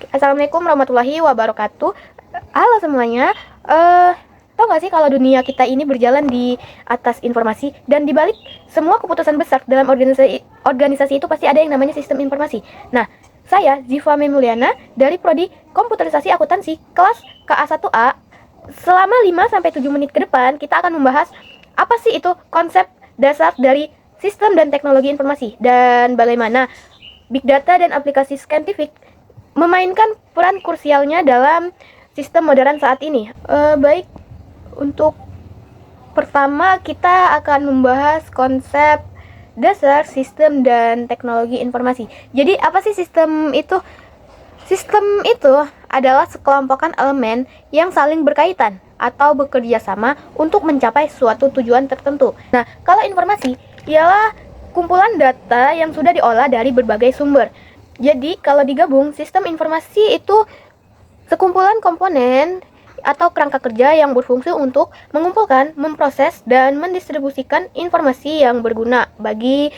Assalamualaikum warahmatullahi wabarakatuh. Halo semuanya. Tau gak sih kalau dunia kita ini berjalan di atas informasi, dan dibalik semua keputusan besar dalam organisasi itu pasti ada yang namanya sistem informasi. Nah, saya Ziva Memuliana dari Prodi Komputerisasi Akuntansi kelas KA1A. Selama 5-7 menit ke depan kita akan membahas apa sih itu konsep dasar dari sistem dan teknologi informasi, dan bagaimana big data dan aplikasi saintifik memainkan peran krusialnya dalam sistem modern saat ini. Baik, untuk pertama kita akan membahas konsep dasar sistem dan teknologi informasi. Jadi apa sih sistem itu? Sistem itu adalah sekelompokan elemen yang saling berkaitan atau bekerja sama untuk mencapai suatu tujuan tertentu. Nah, kalau informasi ialah kumpulan data yang sudah diolah dari berbagai sumber. Jadi, kalau digabung, sistem informasi itu sekumpulan komponen atau kerangka kerja yang berfungsi untuk mengumpulkan, memproses, dan mendistribusikan informasi yang berguna bagi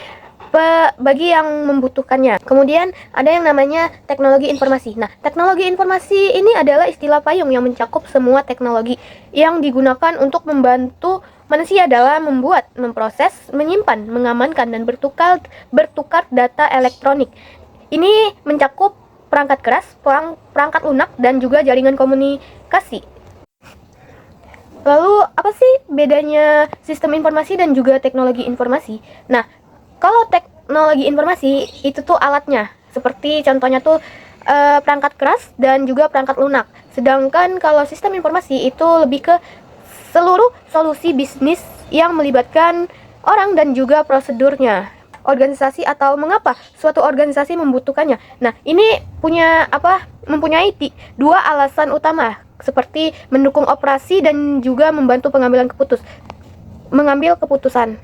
yang membutuhkannya. Kemudian ada yang namanya teknologi informasi. Nah, teknologi informasi ini adalah istilah payung yang mencakup semua teknologi yang digunakan untuk membantu manusia dalam membuat, memproses, menyimpan, mengamankan, dan bertukar data elektronik. Ini mencakup perangkat keras, perangkat lunak, dan juga jaringan komunikasi. Lalu, apa sih bedanya sistem informasi dan juga teknologi informasi? Nah, kalau teknologi informasi itu tuh alatnya, seperti contohnya tuh perangkat keras dan juga perangkat lunak. Sedangkan kalau sistem informasi itu lebih ke seluruh solusi bisnis yang melibatkan orang dan juga prosedurnya, organisasi, atau mengapa suatu organisasi membutuhkannya. Nah, ini mempunyai dua alasan utama, seperti mendukung operasi dan juga membantu mengambil keputusan.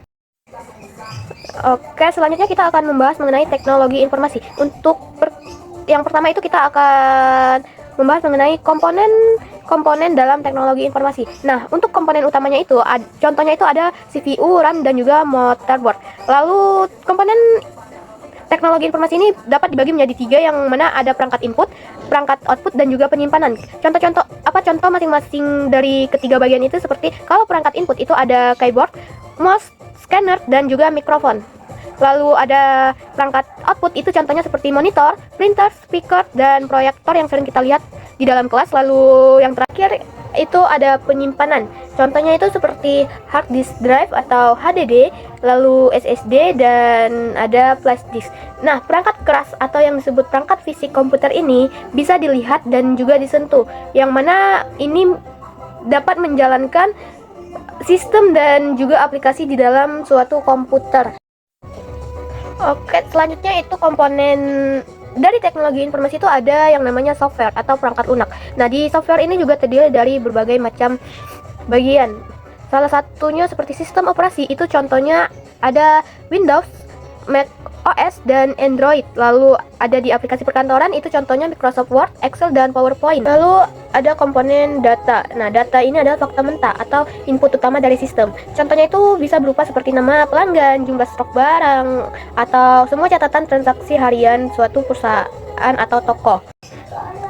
Oke, selanjutnya kita akan membahas mengenai teknologi informasi. Yang pertama itu kita akan membahas mengenai komponen dalam teknologi informasi. Nah, untuk komponen utamanya itu, contohnya itu ada CPU, RAM, dan juga motherboard. Lalu komponen teknologi informasi ini dapat dibagi menjadi 3, yang mana ada perangkat input, perangkat output, dan juga penyimpanan. Contoh masing-masing dari ketiga bagian itu seperti kalau perangkat input itu ada keyboard, mouse, scanner, dan juga mikrofon. Lalu ada perangkat output itu contohnya seperti monitor, printer, speaker, dan proyektor yang sering kita lihat di dalam kelas. Lalu yang terakhir itu ada penyimpanan. Contohnya itu seperti hard disk drive atau HDD, lalu SSD, dan ada flash disk. Nah, perangkat keras atau yang disebut perangkat fisik komputer ini bisa dilihat dan juga disentuh, yang mana ini dapat menjalankan sistem dan juga aplikasi di dalam suatu komputer. Oke, selanjutnya itu komponen dari teknologi informasi itu ada yang namanya software atau perangkat lunak. Nah, di software ini juga terdiri dari berbagai macam bagian. Salah satunya seperti sistem operasi, itu contohnya ada Windows, Mac OS, dan Android. Lalu ada di aplikasi perkantoran, itu contohnya Microsoft Word, Excel, dan PowerPoint. Lalu ada komponen data. Nah, data ini adalah fakta mentah atau input utama dari sistem. Contohnya itu bisa berupa seperti nama pelanggan, jumlah stok barang, atau semua catatan transaksi harian suatu perusahaan atau toko.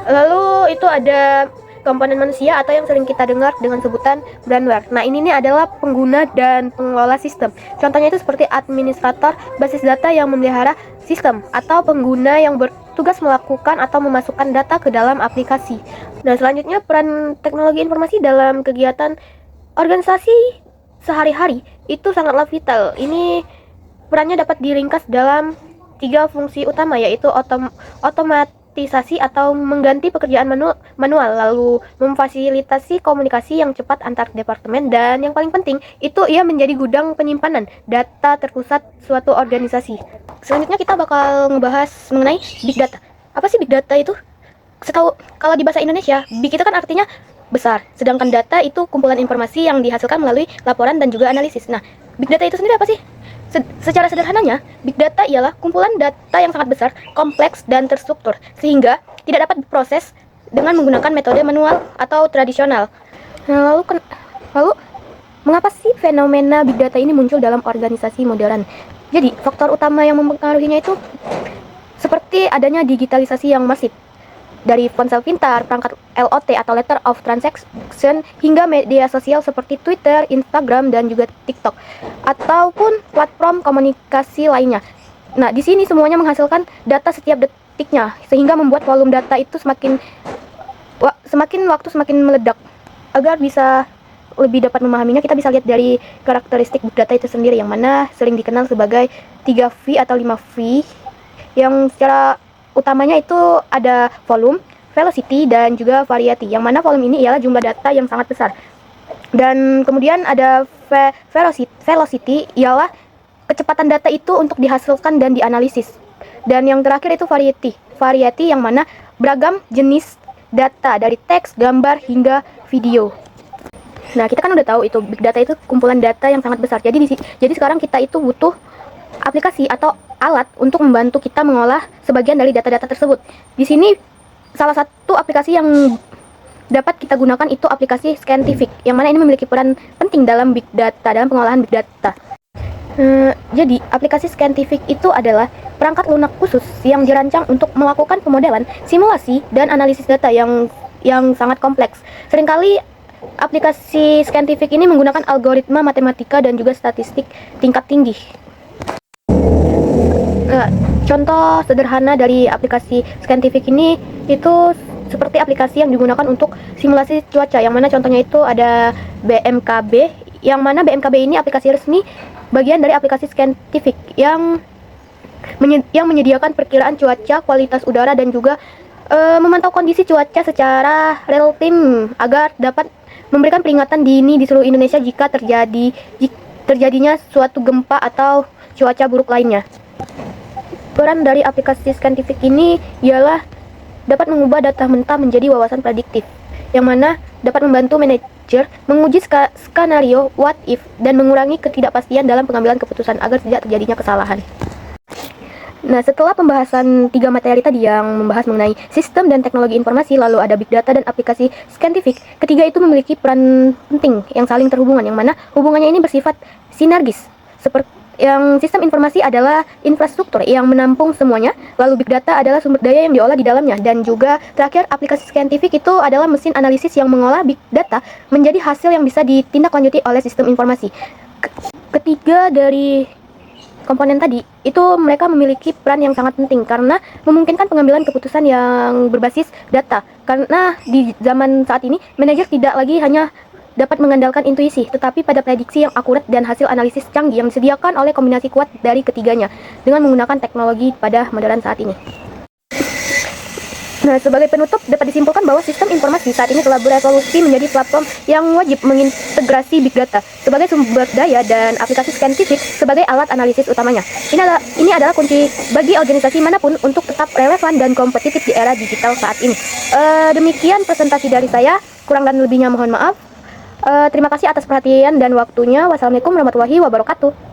Lalu itu ada komponen manusia atau yang sering kita dengar dengan sebutan brandware. Nah, ini adalah pengguna dan pengelola sistem. Contohnya itu seperti administrator basis data yang memelihara sistem, atau pengguna yang bertugas melakukan atau memasukkan data ke dalam aplikasi. Nah, selanjutnya peran teknologi informasi dalam kegiatan organisasi sehari-hari itu sangatlah vital. Ini perannya dapat diringkas dalam 3 fungsi utama, yaitu otomatisasi atau mengganti pekerjaan manual, lalu memfasilitasi komunikasi yang cepat antar departemen, dan yang paling penting itu ia menjadi gudang penyimpanan data terpusat suatu organisasi. Selanjutnya kita bakal ngebahas mengenai big data. Apa sih big data itu? Kalau di bahasa Indonesia, big itu kan artinya besar, sedangkan data itu kumpulan informasi yang dihasilkan melalui laporan dan juga analisis. Nah, big data itu sendiri apa sih? Secara sederhananya, big data ialah kumpulan data yang sangat besar, kompleks, dan terstruktur, sehingga tidak dapat diproses dengan menggunakan metode manual atau tradisional. Nah, lalu mengapa sih fenomena big data ini muncul dalam organisasi modern? Jadi, faktor utama yang mempengaruhinya itu seperti adanya digitalisasi yang masif, dari ponsel pintar, perangkat LOT atau Letter of Transaction, hingga media sosial seperti Twitter, Instagram, dan juga TikTok, ataupun platform komunikasi lainnya. Nah, di sini semuanya menghasilkan data setiap detiknya, sehingga membuat volume data itu semakin waktu semakin meledak. Agar bisa lebih dapat memahaminya, kita bisa lihat dari karakteristik big data itu sendiri, yang mana sering dikenal sebagai 3V atau 5V, yang secara utamanya itu ada volume, velocity, dan juga variety, yang mana volume ini ialah jumlah data yang sangat besar. Dan kemudian ada velocity ialah kecepatan data itu untuk dihasilkan dan dianalisis. Dan yang terakhir itu variety yang mana beragam jenis data dari teks, gambar, hingga video. Nah, kita kan udah tahu itu big data itu kumpulan data yang sangat besar. Jadi sekarang kita itu butuh aplikasi atau alat untuk membantu kita mengolah sebagian dari data-data tersebut. Di sini salah satu aplikasi yang dapat kita gunakan itu aplikasi Scientific, yang mana ini memiliki peran penting dalam big data, dalam pengolahan big data. Jadi aplikasi Scientific itu adalah perangkat lunak khusus yang dirancang untuk melakukan pemodelan, simulasi, dan analisis data yang sangat kompleks. Seringkali aplikasi Scientific ini menggunakan algoritma matematika dan juga statistik tingkat tinggi. Contoh sederhana dari aplikasi Scientific ini itu seperti aplikasi yang digunakan untuk simulasi cuaca, yang mana contohnya itu ada BMKB, yang mana BMKB ini aplikasi resmi bagian dari aplikasi Scientific yang menyediakan perkiraan cuaca, kualitas udara, dan juga memantau kondisi cuaca secara real time agar dapat memberikan peringatan dini di seluruh Indonesia jika terjadinya suatu gempa atau cuaca buruk lainnya. Peran dari aplikasi Scientific ini ialah dapat mengubah data mentah menjadi wawasan prediktif, yang mana dapat membantu manajer menguji skenario what if dan mengurangi ketidakpastian dalam pengambilan keputusan agar tidak terjadinya kesalahan. Nah, setelah pembahasan 3 materi tadi yang membahas mengenai sistem dan teknologi informasi, lalu ada big data dan aplikasi Scientific, ketiga itu memiliki peran penting yang saling terhubungan, yang mana hubungannya ini bersifat sinergis. Seperti yang sistem informasi adalah infrastruktur yang menampung semuanya, lalu big data adalah sumber daya yang diolah di dalamnya, dan juga terakhir aplikasi Scientific itu adalah mesin analisis yang mengolah big data menjadi hasil yang bisa ditindaklanjuti oleh sistem informasi. Ketiga dari komponen tadi itu mereka memiliki peran yang sangat penting karena memungkinkan pengambilan keputusan yang berbasis data, karena di zaman saat ini manajer tidak lagi hanya dapat mengandalkan intuisi, tetapi pada prediksi yang akurat dan hasil analisis canggih yang disediakan oleh kombinasi kuat dari ketiganya dengan menggunakan teknologi pada modern saat ini. Nah, sebagai penutup dapat disimpulkan bahwa sistem informasi saat ini telah berevolusi menjadi platform yang wajib mengintegrasi big data sebagai sumber daya dan aplikasi Scientific sebagai alat analisis utamanya. Ini adalah kunci bagi organisasi manapun untuk tetap relevan dan kompetitif di era digital saat ini. Demikian presentasi dari saya, kurang dan lebihnya mohon maaf. Terima kasih atas perhatian dan waktunya. Wassalamualaikum warahmatullahi wabarakatuh.